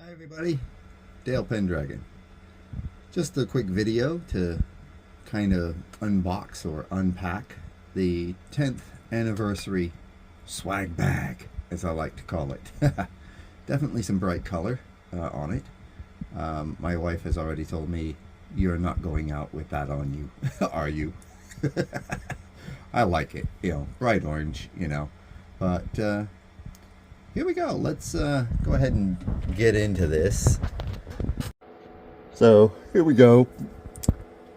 Hi everybody, Dale Pendragon. Just a quick video to kind of unbox or unpack the 10th anniversary swag bag, as I like to call it. Definitely some bright color on it. My wife has already told me, you're not going out with that on you, are you? I like it, bright orange, but here we go. Let's go ahead and get into this. So here we go.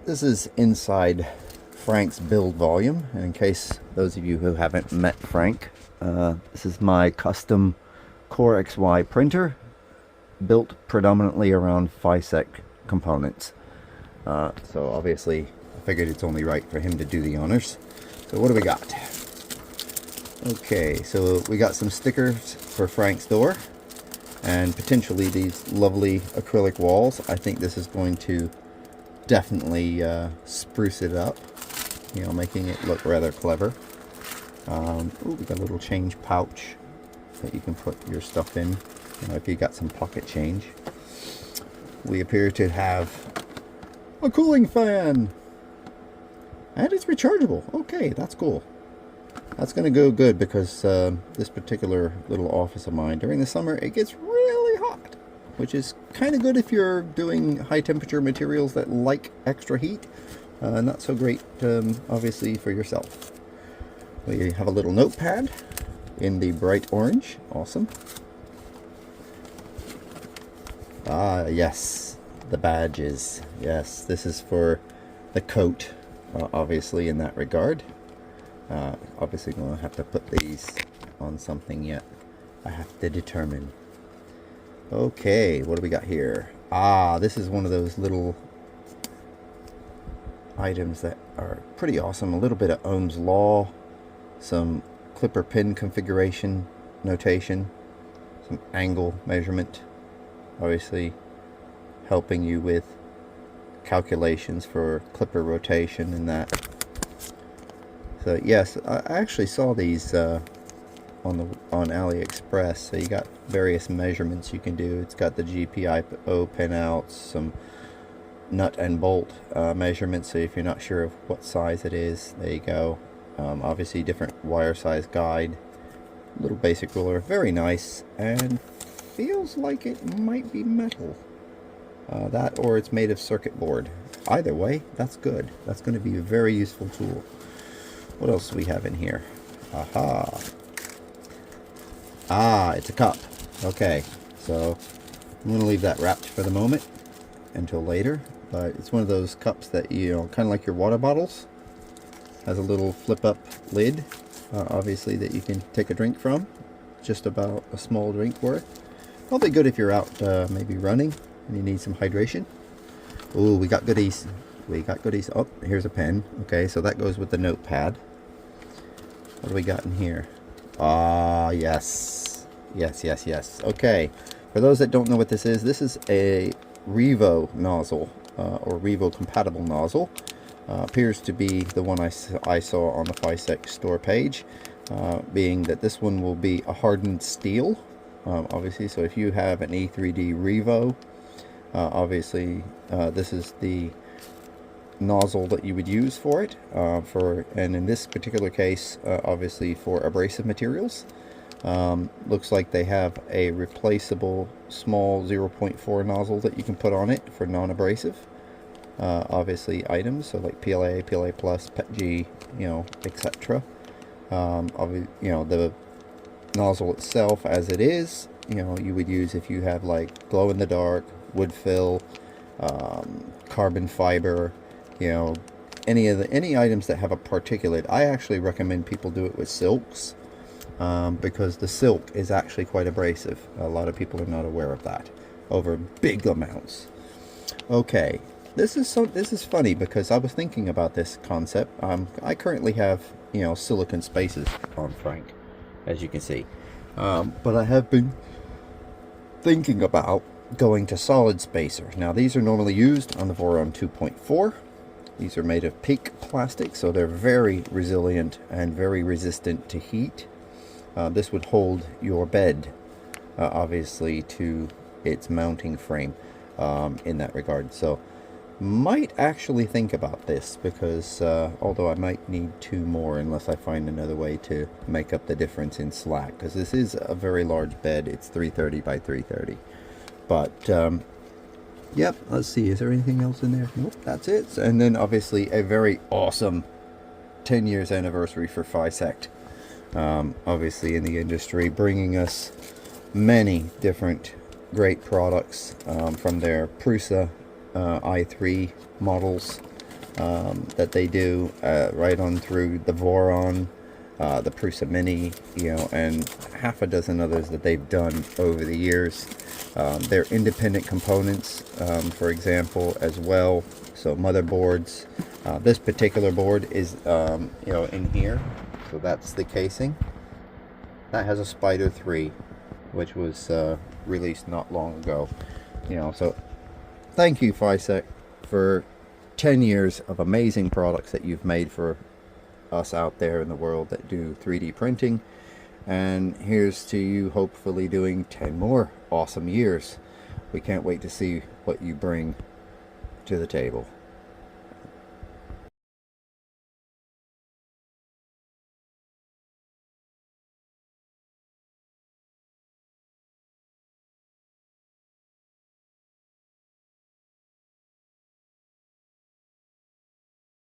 This is inside Frank's build volume. And in case those of you who haven't met Frank, this is my custom Core XY printer built predominantly around FISEC components. So obviously I figured it's only right for him to do the honors. So what do we got? Okay, so we got some stickers for Frank's door and potentially these lovely acrylic walls. I think this is going to definitely spruce it up, making it look rather clever. Ooh, we got a little change pouch that you can put your stuff in, if you got some pocket change. We appear to have a cooling fan, and it's rechargeable. Okay, that's cool. That's going to go good because this particular little office of mine, during the summer, it gets really hot, which is kind of good if you're doing high temperature materials that like extra heat. Not so great, obviously, for yourself. We have a little notepad in the bright orange. Awesome. Ah, yes, the badges. Yes, this is for the coat, obviously, in that regard. Obviously I'm going to have to put these on something yet. I have to determine. Okay, what do we got here? Ah, this is one of those little items that are pretty awesome. A little bit of Ohm's law, some clipper pin configuration notation, some angle measurement, obviously helping you with calculations for clipper rotation and that. So yes, I actually saw these on AliExpress. So you got various measurements you can do. It's got the GPIO pinouts, some nut and bolt measurements. So if you're not sure of what size it is, there you go. Obviously different wire size guide. Little basic ruler, very nice, and feels like it might be metal. That or it's made of circuit board. Either way, that's good. That's going to be a very useful tool. What else do we have in here? Aha. Ah, it's a cup. Okay, so I'm going to leave that wrapped for the moment until later. But it's one of those cups that, kind of like your water bottles. Has a little flip-up lid, obviously, that you can take a drink from. Just about a small drink worth. Probably good if you're out maybe running and you need some hydration. Ooh, we got goodies. We got goodies. Oh, here's a pen. Okay, so that goes with the notepad. What do we got in here? Ah, yes. Yes. Okay, for those that don't know what this is a Revo nozzle, or Revo compatible nozzle. Appears to be the one I saw on the FISEC store page, being that this one will be a hardened steel, obviously. So if you have an E3D Revo, obviously this is the nozzle that you would use for it, and in this particular case, obviously for abrasive materials. Looks like they have a replaceable small 0.4 nozzle that you can put on it for non-abrasive obviously items, so like PLA, PLA plus, PETG, etc. The nozzle itself as it is, you would use if you have like glow in the dark, wood fill, carbon fiber, any items that have a particulate. I actually recommend people do it with silks, because the silk is actually quite abrasive. A lot of people are not aware of that over big amounts. Okay, this is funny because I was thinking about this concept. I currently have silicon spaces on Frank, as you can see, but I have been thinking about going to solid spacer. Now these are normally used on the Voron 2.4. These are made of PEEK plastic, so they're very resilient and very resistant to heat. This would hold your bed, obviously, to its mounting frame in that regard. So might actually think about this, because although I might need 2 more unless I find another way to make up the difference in slack, because this is a very large bed. It's 330 by 330. But yep, let's see, is there anything else in there? Nope, that's it. And then obviously a very awesome 10 years anniversary for FiSect. Obviously in the industry, bringing us many different great products from their Prusa i3 models that they do, right on through the Voron, the Prusa Mini, you know, and half a dozen others that they've done over the years. Their independent components, for example, as well. So motherboards. This particular board is, you know, in here. So that's the casing. That has a Spider 3, which was released not long ago. You know, so thank you, FiSect, for 10 years of amazing products that you've made for us out there in the world that do 3D printing. And here's to you hopefully doing 10 more awesome years. We can't wait to see what you bring to the table.